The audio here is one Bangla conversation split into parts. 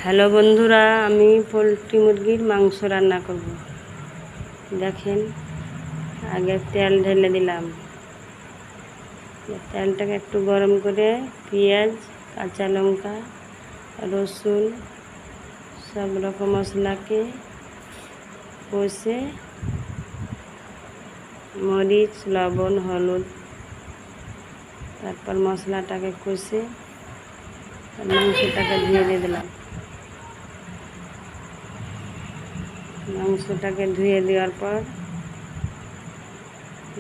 হ্যালো বন্ধুরা, আমি পোলট্রি মুরগির মাংস রান্না করব। দেখেন, আগে তেল ঢেলে দিলাম। তেলটাকে একটু গরম করে পেঁয়াজ, কাঁচা লঙ্কা, রসুন সব রকম মশলাকে কষে মরিচ, লবণ, হলুদ, তারপর মশলাটাকে কষে মাংসটাকে ধুয়ে দিয়ে দিলাম। মাংসটাকে ধুয়ে দেওয়ার পর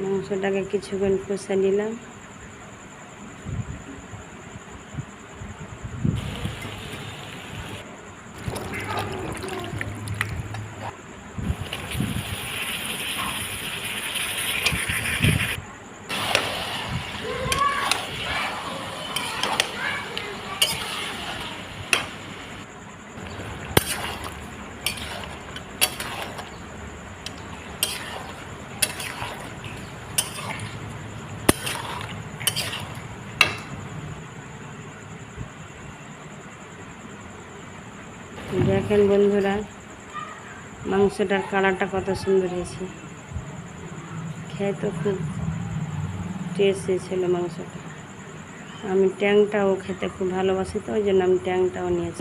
মাংসটাকে কিছুক্ষণ কষে নিলাম। দেখেন বন্ধুরা, মাংসটার কালারটা কত সুন্দর হয়েছে। খেয়ে তো খুব টেস্টি ছিল মাংসটা। আমি ট্যাংটাও খেতে খুব ভালোবাসি, তো ওই জন্য আমি ট্যাংটাও নিয়েছি।